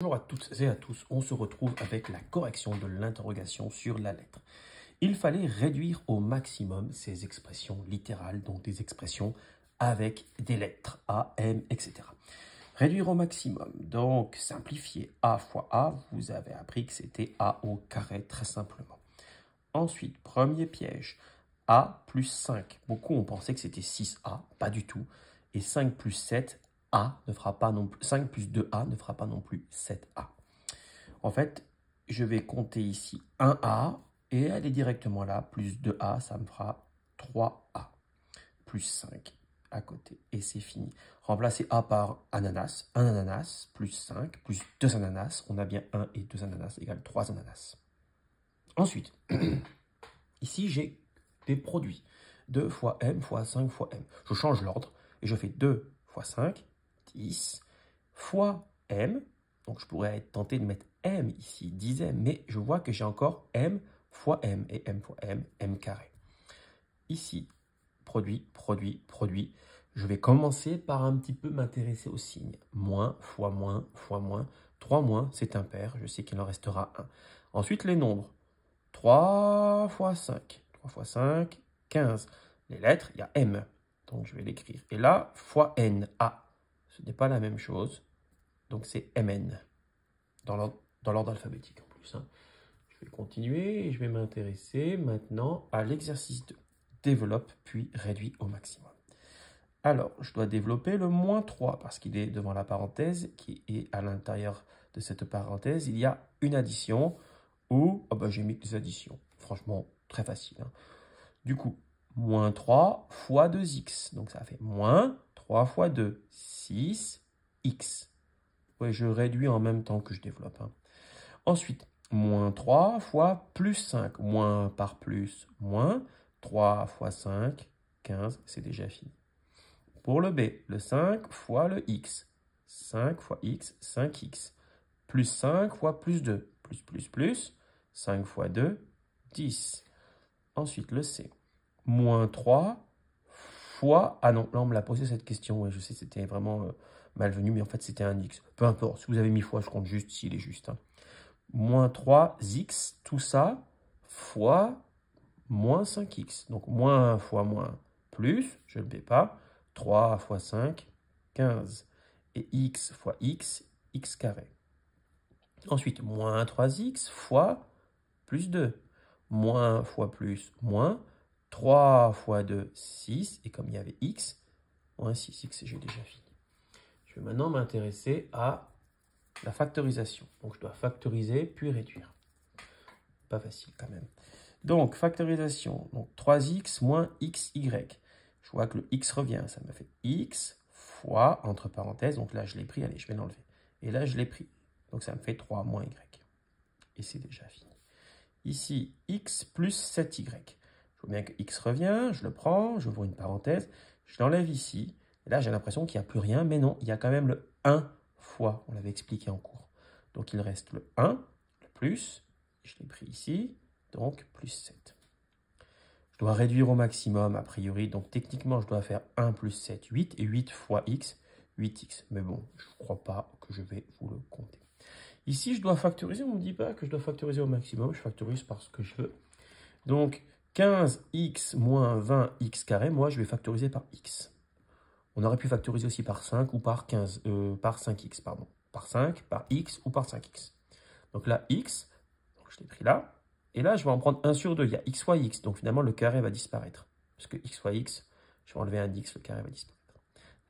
Bonjour à toutes et à tous, on se retrouve avec la correction de l'interrogation sur la lettre. Il fallait réduire au maximum ces expressions littérales, donc des expressions avec des lettres A, M, etc. Réduire au maximum, donc simplifier A fois A, vous avez appris que c'était A au carré très simplement. Ensuite, premier piège, A plus 5. Beaucoup ont pensé que c'était 6A, pas du tout. Et 5 plus 7, A ne fera pas non plus, 5 plus 2A ne fera pas non plus 7A. En fait, je vais compter ici 1A et elle est directement là. Plus 2A, ça me fera 3A. Plus 5 à côté. Et c'est fini. Remplacer A par ananas. Un ananas plus 5 plus 2 ananas. On a bien 1 et 2 ananas égale 3 ananas. Ensuite, ici, j'ai des produits. 2 fois M fois 5 fois M. Je change l'ordre et je fais 2 fois 5, 10, fois M. Donc, je pourrais être tenté de mettre M ici, 10M, mais je vois que j'ai encore M fois M, et M fois M, M carré. Ici, produit, produit, produit. Je vais commencer par un petit peu m'intéresser aux signes. Moins, fois moins, fois moins. 3 moins, c'est impair, je sais qu'il en restera 1. Ensuite, les nombres. 3 fois 5. 3 fois 5, 15. Les lettres, il y a M, donc je vais l'écrire. Et là, fois N, A. Ce n'est pas la même chose, donc c'est MN, dans l'ordre alphabétique en plus. Je vais continuer et je vais m'intéresser maintenant à l'exercice 2. Développe puis réduit au maximum. Alors, je dois développer le moins 3 parce qu'il est devant la parenthèse qui est à l'intérieur de cette parenthèse. Il y a une addition ou j'ai mis des additions. Franchement, très facile. Du coup, moins 3 fois 2x. Donc, ça fait moins 3 fois 2, 6x. Oui, je réduis en même temps que je développe. Ensuite, moins 3 fois plus 5. Moins par plus, moins. 3 fois 5, 15, c'est déjà fini. Pour le B, le 5 fois le x. 5 fois x, 5x. Plus 5 fois plus 2. Plus. 5 fois 2, 10. Ensuite, le C. Moins 3 fois... Ah non, là, on me l'a posé cette question. Ouais, je sais, c'était vraiment malvenu, mais en fait, c'était un x. Peu importe, si vous avez mis fois, je compte juste s'il est juste. Moins 3x, tout ça, fois moins 5x. Donc, moins 1 fois moins plus, je ne le mets pas. 3 fois 5, 15. Et x fois x, x carré. Ensuite, moins 3x fois plus 2. Moins fois plus, moins. 3 fois 2, 6. Et comme il y avait x, moins 6x, j'ai déjà fini. Je vais maintenant m'intéresser à la factorisation. Donc, je dois factoriser puis réduire. Pas facile quand même. Donc, factorisation. Donc, 3x moins xy. Je vois que le x revient. Ça me fait x fois, entre parenthèses. Donc là, je l'ai pris. Allez, je vais l'enlever. Et là, je l'ai pris. Donc, ça me fait 3 moins y. Et c'est déjà fini. Ici, x plus 7y. Je vois bien que x revient. Je le prends. Je vois une parenthèse. Je l'enlève ici. Et là, j'ai l'impression qu'il n'y a plus rien. Mais non, il y a quand même le 1 fois. On l'avait expliqué en cours. Donc, il reste le 1, le plus. Je l'ai pris ici. Donc, plus 7. Je dois réduire au maximum, a priori. Donc, techniquement, je dois faire 1 plus 7, 8. Et 8 fois x, 8x. Mais bon, je ne crois pas que je vais vous le compter. Ici, je dois factoriser. On ne me dit pas que je dois factoriser au maximum. Je factorise parce que je veux. Donc, 15x moins 20x carré, moi, je vais factoriser par x. On aurait pu factoriser aussi par 5 ou par 5x, pardon. Par 5, par x ou par 5x. Donc là, x, donc je l'ai pris là. Et là, je vais en prendre 1 sur 2. Il y a x fois x. Donc finalement, le carré va disparaître. Parce que x fois x, je vais enlever un x, le carré va disparaître.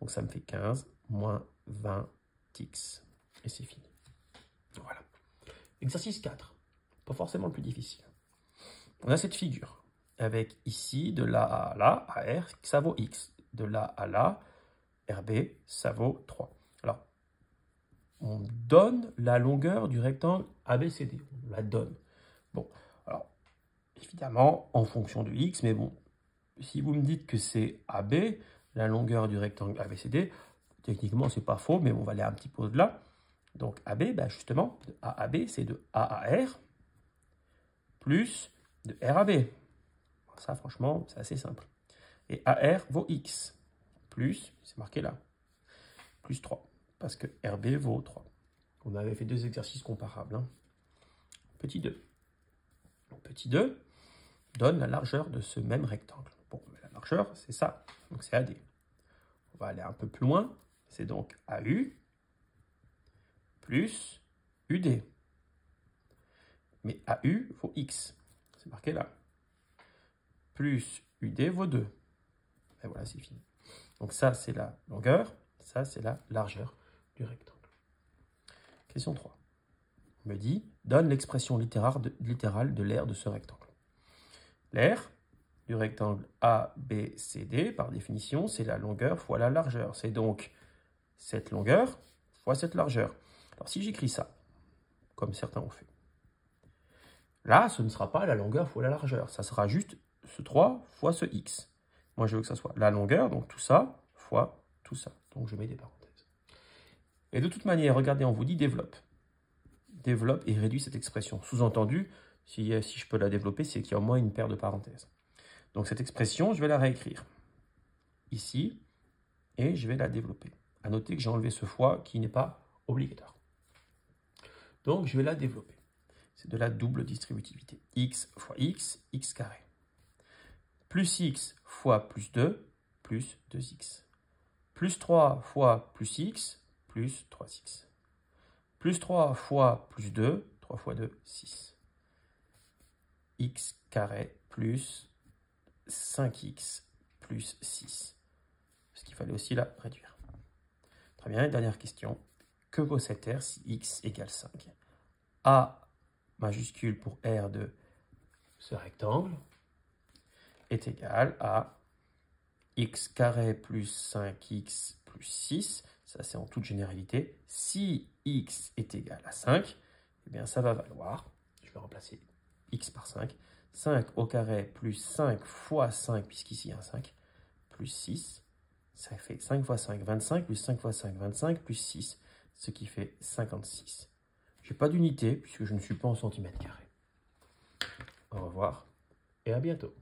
Donc ça me fait 15 moins 20x. Et c'est fini. Voilà. Exercice 4. Pas forcément le plus difficile. On a cette figure. Avec ici, de là à là, AR, ça vaut x. De là à là, RB, ça vaut 3. Alors, on donne la longueur du rectangle ABCD. On la donne. Bon, alors, évidemment, en fonction de x, mais bon, si vous me dites que c'est AB, la longueur du rectangle ABCD, techniquement, c'est pas faux, mais on va aller un petit peu au-delà. Donc, AB, ben justement, de A à B, c'est de A à R, plus de R à B. Ça, franchement, c'est assez simple. Et AR vaut X, plus, c'est marqué là, plus 3, parce que RB vaut 3. On avait fait 2 exercices comparables. Hein. Petit 2. Petit 2 donne la largeur de ce même rectangle. Bon, la largeur, c'est ça. Donc, c'est AD. On va aller un peu plus loin. C'est donc AU plus UD. Mais AU vaut X. C'est marqué là. Plus UD vaut 2. Et voilà, c'est fini. Donc ça, c'est la longueur. Ça, c'est la largeur du rectangle. Question 3. On me dit, donne l'expression littérale de l'aire de ce rectangle. L'aire du rectangle ABCD, par définition, c'est la longueur fois la largeur. C'est donc cette longueur fois cette largeur. Alors si j'écris ça, comme certains ont fait, là, ce ne sera pas la longueur fois la largeur. Ça sera juste ce 3 fois ce x. Moi, je veux que ça soit la longueur, donc tout ça, fois tout ça. Donc, je mets des parenthèses. Et de toute manière, regardez, on vous dit développe. Développe et réduit cette expression. Sous-entendu, si je peux la développer, c'est qu'il y a au moins une paire de parenthèses. Donc, cette expression, je vais la réécrire ici et je vais la développer. À noter que j'ai enlevé ce fois qui n'est pas obligatoire. Donc, je vais la développer. C'est de la double distributivité. X fois x, x carré. Plus x fois plus 2, plus 2x. Plus 3 fois plus x, plus 3x. Plus 3 fois plus 2, 3 fois 2, 6. X carré plus 5x plus 6. Parce qu'il fallait aussi la réduire. Très bien, dernière question. Que vaut cette R si x égale 5? A majuscule pour R de ce rectangle est égal à x carré plus 5x plus 6. Ça, c'est en toute généralité. Si x est égal à 5, eh bien, ça va valoir, je vais remplacer x par 5, 5 au carré plus 5 fois 5, puisqu'ici il y a un 5, plus 6. Ça fait 5 fois 5, 25, plus 5 fois 5, 25, plus 6, ce qui fait 56. Je n'ai pas d'unité, puisque je ne suis pas en centimètres carrés. Au revoir et à bientôt.